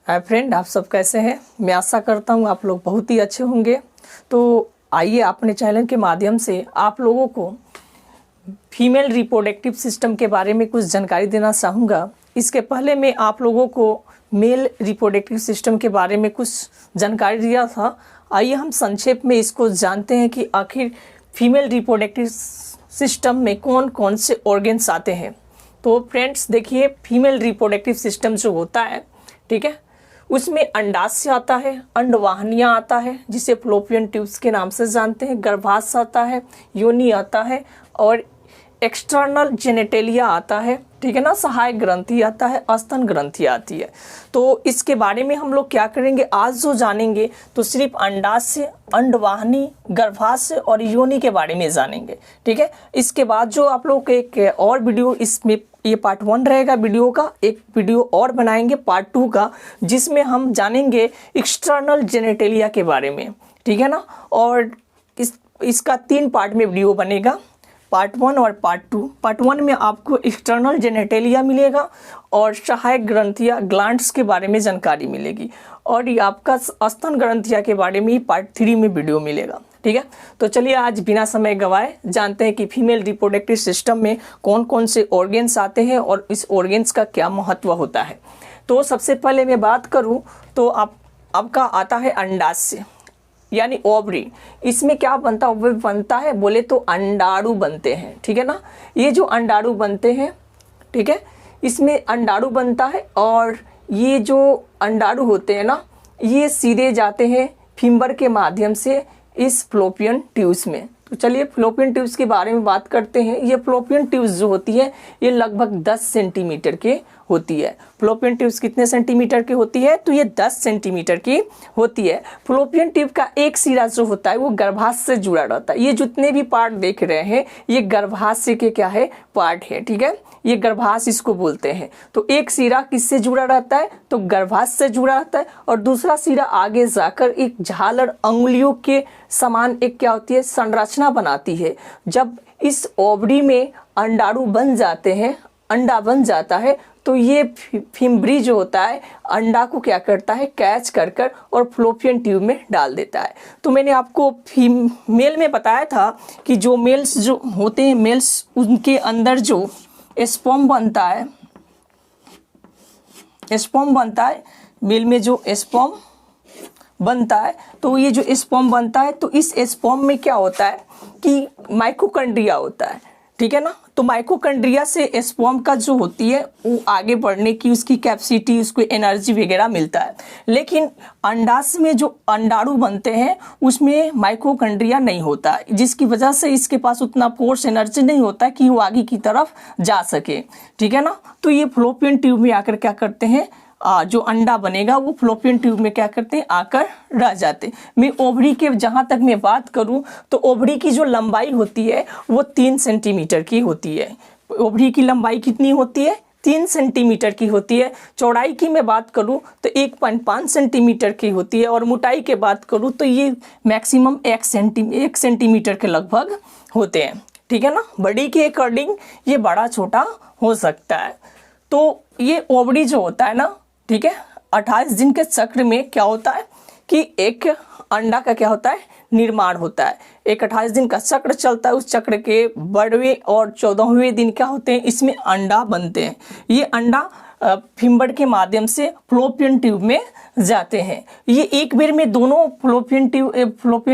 Hi friend, आप सब कैसे हैं। मैं आशा करता हूँ आप लोग बहुत ही अच्छे होंगे। तो आइए अपने चैनल के माध्यम से आप लोगों को फीमेल रिप्रोडक्टिव सिस्टम के बारे में कुछ जानकारी देना चाहूँगा। इसके पहले मैं आप लोगों को मेल रिप्रोडक्टिव सिस्टम के बारे में कुछ जानकारी दिया था। आइए हम संक्षेप में इसको जानते हैं कि आखिर फीमेल रिप्रोडक्टिव सिस्टम में कौन कौन से ऑर्गन्स आते हैं। तो फ्रेंड्स देखिए, फीमेल रिप्रोडक्टिव सिस्टम जो होता है, ठीक है, उसमें अंडाशय आता है, अंडवाहिनियाँ आता है जिसे फ्लोपियन ट्यूब्स के नाम से जानते हैं, गर्भाशय आता है, योनि आता है और एक्सटर्नल जेनेटेलिया आता है, ठीक है ना, सहायक ग्रंथि आता है, स्तन ग्रंथि आती है। तो इसके बारे में हम लोग क्या करेंगे, आज जो जानेंगे तो सिर्फ अंडाशय, अंडवाहिनी, गर्भाशय और योनि के बारे में जानेंगे, ठीक है। इसके बाद जो आप लोग एक और वीडियो, इसमें ये पार्ट 1 रहेगा वीडियो का, एक वीडियो और बनाएंगे पार्ट 2 का, जिसमें हम जानेंगे एक्सटर्नल जेनेटेलिया के बारे में, ठीक है ना। और इसका 3 पार्ट में वीडियो बनेगा, पार्ट 1 और पार्ट 2। पार्ट 1 में आपको एक्सटर्नल जेनेटेलिया मिलेगा और सहायक ग्रंथियाँ ग्लैंड्स के बारे में जानकारी मिलेगी, और ये आपका स्तन ग्रंथियाँ के बारे में पार्ट 3 में वीडियो मिलेगा, ठीक है। तो चलिए आज बिना समय गवाए जानते हैं कि फीमेल रिप्रोडक्टिव सिस्टम में कौन कौन से ऑर्गन्स आते हैं और इस ऑर्गन्स का क्या महत्व होता है। तो सबसे पहले मैं बात करूं तो आपका आता है अंडाशय यानी ओवरी। इसमें क्या बनता है बोले तो अंडाणु बनते हैं, ठीक है ना। ये जो अंडाणु बनते हैं, ठीक है, इसमें अंडाणु बनता है और ये जो अंडाणु होते हैं ना, ये सीधे जाते हैं फिम्बर के माध्यम से इस फ्लोपियन ट्यूब्स में। तो चलिए फ्लोपियन ट्यूब्स के बारे में बात करते हैं। ये फ्लोपियन ट्यूब्स जो होती है ये लगभग 10 सेंटीमीटर के होती है। फ्लोपियन ट्यूब्स कितने सेंटीमीटर की होती है, तो ये 10 सेंटीमीटर की होती है। फ्लोपियन ट्यूब का एक सिरा जो होता है वो गर्भाशय से जुड़ा रहता है। ये जितने भी पार्ट देख रहे हैं ये गर्भाशय के क्या है, पार्ट है, ठीक है। ये गर्भाशय इसको बोलते हैं। तो एक सिरा किससे जुड़ा रहता है, तो गर्भाशय से जुड़ा रहता है, और दूसरा सिरा आगे जाकर एक झालर अंगुलियों के समान एक क्या होती है, संरचना बनाती है। जब इस ओवरी में अंडाणु बन जाते हैं, अंडा बन जाता है, तो ये फिम्बरी जो होता है अंडा को क्या करता है, कैच कर और फ्लोपियन ट्यूब में डाल देता है। तो मैंने आपको फीमेल में बताया था कि जो मेल्स जो होते हैं, मेल्स उनके अंदर जो स्पर्म बनता है, स्पर्म बनता है, मेल में जो स्पर्म बनता है, तो ये जो स्पर्म बनता है तो इस स्पर्म में क्या होता है कि माइटोकॉन्ड्रिया होता है, ठीक है ना। तो माइटोकॉन्ड्रिया से स्पर्म का जो होती है वो आगे बढ़ने की उसकी कैपेसिटी, उसको एनर्जी वगैरह मिलता है। लेकिन अंडाशय में जो अंडाणु बनते हैं उसमें माइटोकॉन्ड्रिया नहीं होता, जिसकी वजह से इसके पास उतना फोर्स एनर्जी नहीं होता कि वो आगे की तरफ जा सके, ठीक है ना। तो ये फ्लोपियन ट्यूब में आकर क्या करते हैं, जो अंडा बनेगा वो फ्लोपियन ट्यूब में क्या करते हैं, आकर रह जाते। मैं ओवरी के जहाँ तक मैं बात करूँ तो ओवरी की जो लंबाई होती है वो 3 सेंटीमीटर की होती है। ओवरी की लंबाई कितनी होती है, 3 सेंटीमीटर की होती है। चौड़ाई की मैं बात करूँ तो 1.5 सेंटीमीटर की होती है, और मोटाई के बात करूँ तो ये मैक्सिमम 1 सेंटीमीटर के लगभग होते हैं, ठीक है ना। बॉडी के अकॉर्डिंग ये बड़ा छोटा हो सकता है। तो ये ओवरी जो होता है ना, ठीक है, 28 दिन के चक्र में क्या होता है कि एक अंडा का क्या होता है, निर्माण होता है। एक 28 दिन का चक्र चलता है, उस चक्र के 12वें और 14वें दिन क्या होते हैं, इसमें अंडा बनते हैं। ये अंडा फिम्बर के माध्यम से फ्लोपियन ट्यूब में जाते हैं। ये एक बार में दोनों फ्लोपियन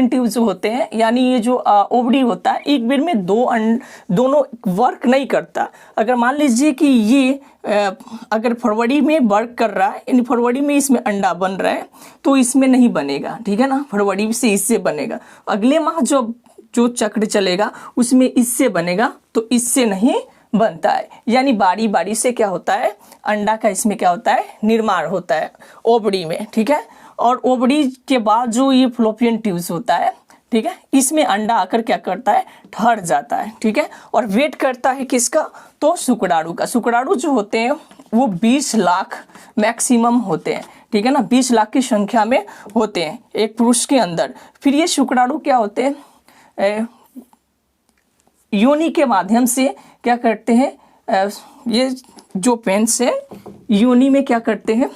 ट्यूब जो होते हैं, यानी ये जो ओवरी होता है, एक बार में दोनों वर्क नहीं करता। अगर मान लीजिए कि ये अगर फरवरी में वर्क कर रहा है, यानी फरवरी में इसमें अंडा बन रहा है, तो इसमें नहीं बनेगा, ठीक है ना। फरवरी से इससे बनेगा, अगले माह जो चक्र चलेगा उसमें इससे बनेगा, तो इससे नहीं बनता है। यानी बारी बारी से क्या होता है, अंडा का इसमें क्या होता है, निर्माण होता है ओवरी में, ठीक है। और ओवरी के बाद जो ये फ्लोपियन ट्यूब्स होता है, ठीक है, इसमें अंडा आकर क्या करता है, ठहर जाता है, ठीक है, और वेट करता है किसका, तो शुक्राणु का। शुक्राणु जो होते हैं वो 20 लाख मैक्सिमम होते हैं, ठीक है ना, 20 लाख की संख्या में होते हैं एक पुरुष के अंदर। फिर ये शुक्राणु क्या होते हैं, योनि के माध्यम से क्या करते हैं, ये जो पेंस है योनि में क्या करते हैं,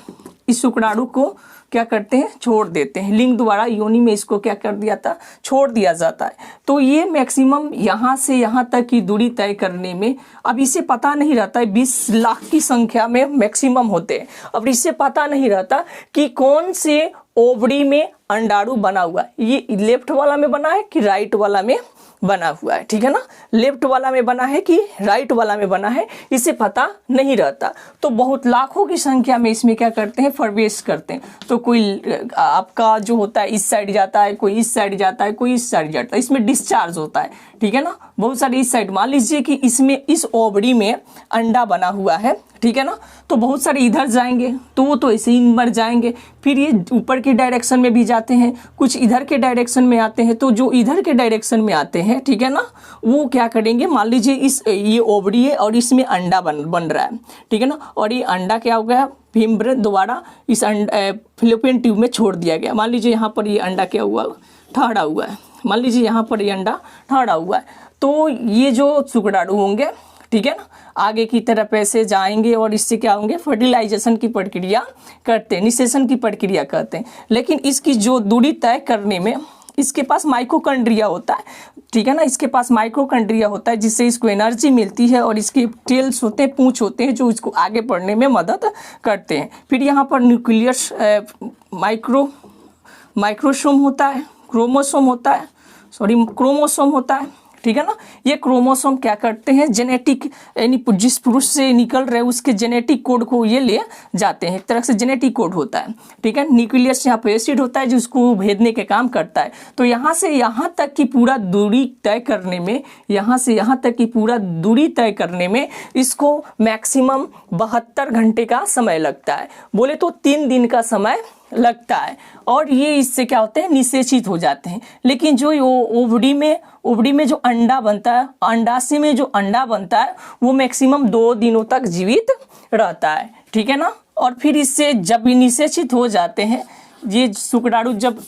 इस शुक्राणु को क्या करते हैं, छोड़ देते हैं, लिंग द्वारा योनि में इसको क्या कर दिया था, छोड़ दिया जाता है। तो ये मैक्सिमम यहाँ से यहाँ तक की दूरी तय करने में, अब इसे पता नहीं रहता है, 20 लाख की संख्या में मैक्सिमम होते हैं। अब इससे पता नहीं रहता कि कौन से ओवरी में अंडाणु बना हुआ है, ये लेफ्ट वाला में बना है कि राइट वाला में बना हुआ है, ठीक है ना, लेफ्ट वाला में बना है कि राइट वाला में बना है, इसे पता नहीं रहता। तो बहुत लाखों की संख्या में इसमें क्या करते हैं, प्रवेश करते हैं। तो कोई आपका जो होता है इस साइड जाता है, कोई इस साइड जाता है, कोई इस साइड जाता है, इसमें डिस्चार्ज होता है, ठीक है ना, बहुत सारे इस साइड। मान लीजिए कि इसमें इस ओवरी में अंडा बना हुआ है, ठीक है ना, तो बहुत सारे इधर जाएंगे तो वो तो ऐसे ही मर जाएंगे। फिर ये ऊपर के डायरेक्शन में भी जाते हैं, कुछ इधर के डायरेक्शन में आते हैं। तो जो इधर के डायरेक्शन में आते हैं, ठीक है ना, वो क्या करेंगे, मान लीजिए ये ओवरी है और इसमें अंडा बन रहा है, ठीक है ना, और ये अंडा क्या हो गया, भीमभ्र द्वारा इस फैलोपियन ट्यूब में छोड़ दिया गया। मान लीजिए यहाँ पर ये अंडा क्या हुआ, ठहरा हुआ है, मान लीजिए यहाँ पर ये अंडा ठहरा हुआ है। तो ये जो शुक्राणु होंगे, ठीक है ना, आगे की तरफ ऐसे जाएंगे और इससे क्या होंगे, फर्टिलाइजेशन की प्रक्रिया करते हैं, निषेचन की प्रक्रिया करते हैं। लेकिन इसकी जो दूरी तय करने में इसके पास माइटोकॉन्ड्रिया होता है, ठीक है ना, इसके पास माइटोकॉन्ड्रिया होता है जिससे इसको एनर्जी मिलती है और इसके टेल्स होते हैं, पूंछ होते हैं जो इसको आगे बढ़ने में मदद करते हैं। फिर यहाँ पर न्यूक्लियस माइक्रोसोम होता है, क्रोमोसोम होता है, क्रोमोसोम होता है, ठीक है ना। ये क्रोमोसोम क्या करते हैं, जेनेटिक यानी जिस पुरुष से निकल रहे उसके जेनेटिक कोड को ये ले जाते हैं, एक तरह से जेनेटिक कोड होता है, ठीक है। न्यूक्लियस यहाँ पे एसिड होता है जो उसको भेदने के काम करता है। तो यहाँ से यहाँ तक की पूरा दूरी तय करने में, यहाँ से यहाँ तक की पूरा दूरी तय करने में इसको मैक्सिमम 72 घंटे का समय लगता है, बोले तो 3 दिन का समय लगता है। और ये इससे क्या होते हैं, निषेचित हो जाते हैं। लेकिन जो ओवरी में जो अंडा बनता है, अंडाशय में जो अंडा बनता है वो मैक्सिमम 2 दिनों तक जीवित रहता है, ठीक है ना। और फिर इससे जब भी निषेचित हो जाते हैं, ये शुक्राणु जब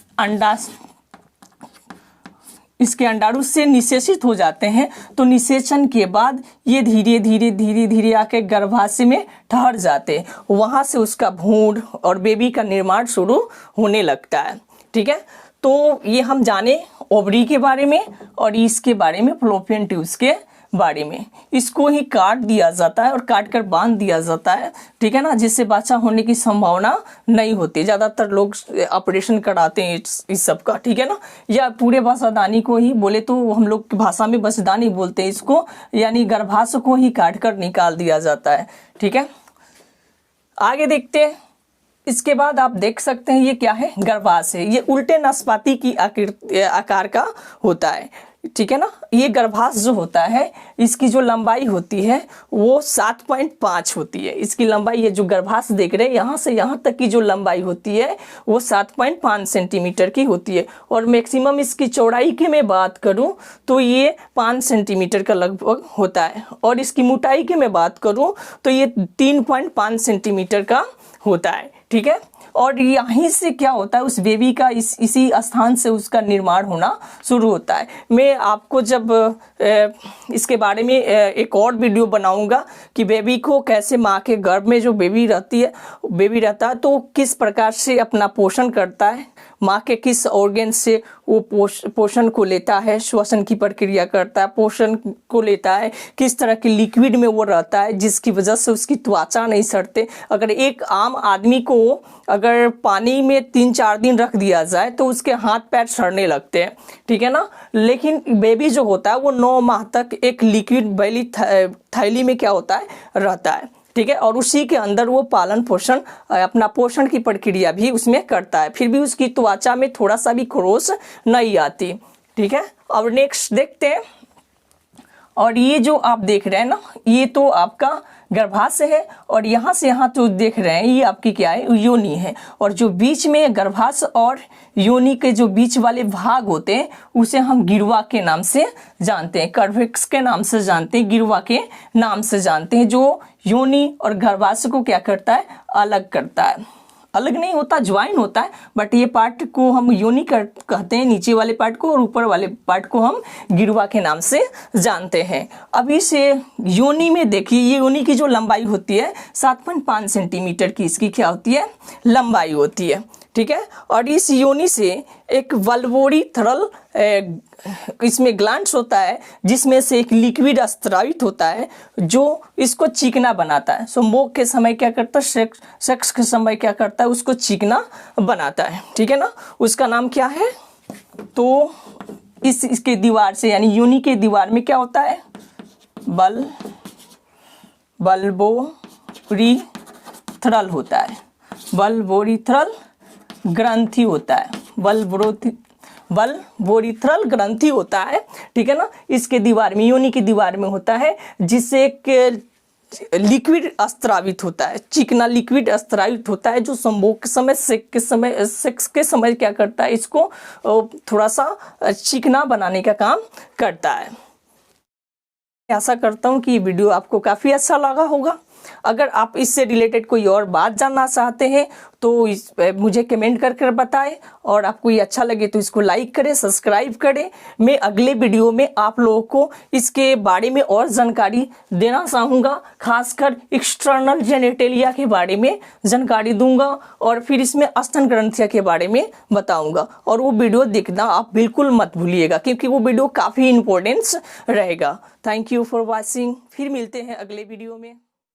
इसके अंडाणु से निषेचित हो जाते हैं तो निषेचन के बाद ये धीरे धीरे आके गर्भाशय में ठहर जाते हैं, वहाँ से उसका भ्रूण और बेबी का निर्माण शुरू होने लगता है, ठीक है। तो ये हम जाने ओवरी के बारे में और इसके बारे में फ्लोपियन ट्यूब्स के बारे में। इसको ही काट दिया जाता है और काट कर बांध दिया जाता है, ठीक है ना, जिससे बच्चा होने की संभावना नहीं होती। ज़्यादातर लोग ऑपरेशन कराते हैं इस सब का, ठीक है ना, या पूरे बच्चेदानी को ही, बोले तो हम लोग की भाषा में बच्चेदानी बोलते हैं इसको, यानी गर्भाशय को ही काट कर निकाल दिया जाता है, ठीक है। आगे देखते हैं। इसके बाद आप देख सकते हैं ये क्या है, गर्भाशय। ये उल्टे नाशपाती की आकार का होता है, ठीक है ना। ये गर्भाशय जो होता है इसकी जो लंबाई होती है वो 7.5 होती है। इसकी लंबाई, ये जो गर्भाशय देख रहे हैं यहाँ से यहाँ तक की जो लंबाई होती है वो 7.5 सेंटीमीटर की होती है। और मैक्सिमम इसकी चौड़ाई की मैं बात करूँ तो ये 5 सेंटीमीटर का लगभग होता है। और इसकी मोटाई की मैं बात करूँ तो ये 3.5 सेंटीमीटर का होता है, ठीक है। और यहीं से क्या होता है, उस बेबी का इसी स्थान से उसका निर्माण होना शुरू होता है। मैं आपको जब इसके बारे में एक और वीडियो बनाऊंगा कि बेबी को कैसे, माँ के गर्भ में जो बेबी रहता है तो किस प्रकार से अपना पोषण करता है, माँ के किस ऑर्गन से वो पोषण को लेता है, श्वसन की प्रक्रिया करता है, पोषण को लेता है, किस तरह के लिक्विड में वो रहता है जिसकी वजह से उसकी त्वचा नहीं सड़ते। अगर एक आम आदमी को अगर पानी में 3-4 दिन रख दिया जाए तो उसके हाथ पैर सड़ने लगते हैं, ठीक है ना। लेकिन बेबी जो होता है वो 9 माह तक एक लिक्विड वाली थैली में क्या होता है, रहता है, ठीक है। और उसी के अंदर वो पालन पोषण, अपना पोषण की प्रक्रिया भी उसमें करता है। फिर भी उसकी त्वचा में थोड़ा सा भी खरोंच नहीं आती, ठीक है। अब नेक्स्ट देखते हैं। और ये जो आप देख रहे हैं ना, ये तो आपका गर्भाशय है और यहाँ से यहाँ तो देख रहे हैं ये आपकी क्या है, योनि है। और जो बीच में गर्भाशय और योनि के जो बीच वाले भाग होते हैं उसे हम गिरवा के नाम से जानते हैं, कर्विक्स के नाम से जानते हैं, गिरवा के नाम से जानते हैं, जो योनि और गर्भाशय को क्या करता है, अलग करता है। अलग नहीं होता, ज्वाइन होता है, बट ये पार्ट को हम योनि कहते हैं, नीचे वाले पार्ट को, और ऊपर वाले पार्ट को हम गिरवा के नाम से जानते हैं। अब इस योनि में देखिए, ये योनि की जो लंबाई होती है 7.5 सेंटीमीटर की इसकी क्या होती है, लंबाई होती है, ठीक है। और इस योनि से एक वल्वोरी थरल इसमें ग्लैंड्स होता है, जिसमें से एक लिक्विड स्रावित होता है जो इसको चिकना बनाता है। सो मोक के समय क्या करता है, सेक्स के समय क्या करता है, उसको चिकना बनाता है, ठीक है ना। उसका नाम क्या है, तो इसके दीवार से यानी योनि के दीवार में क्या होता है, वल्वोरीथ्रल होता है, वल्वोरीथ्रल ग्रंथि होता है, वल्वोरीथ्रल ग्रंथि होता है, ठीक है ना। इसके दीवार में, योनि की दीवार में होता है, जिससे एक लिक्विड स्रावित होता है, चिकना लिक्विड स्रावित होता है, जो संभोग के समय, सेक्स के समय क्या करता है, इसको थोड़ा सा चिकना बनाने का काम करता है। आशा करता हूँ कि ये वीडियो आपको काफ़ी अच्छा लगा होगा। अगर आप इससे रिलेटेड कोई और बात जानना चाहते हैं तो मुझे कमेंट करके बताएं, और आपको ये अच्छा लगे तो इसको लाइक करें, सब्सक्राइब करें। मैं अगले वीडियो में आप लोगों को इसके बारे में और जानकारी देना चाहूँगा, खासकर एक्सटर्नल जेनिटेलिया के बारे में जानकारी दूंगा, और फिर इसमें स्तन ग्रंथियाँ के बारे में बताऊँगा। और वो वीडियो देखना आप बिल्कुल मत भूलिएगा, क्योंकि वो वीडियो काफ़ी इंपॉर्टेंस रहेगा। Thank you for watching. फिर मिलते हैं अगले वीडियो में।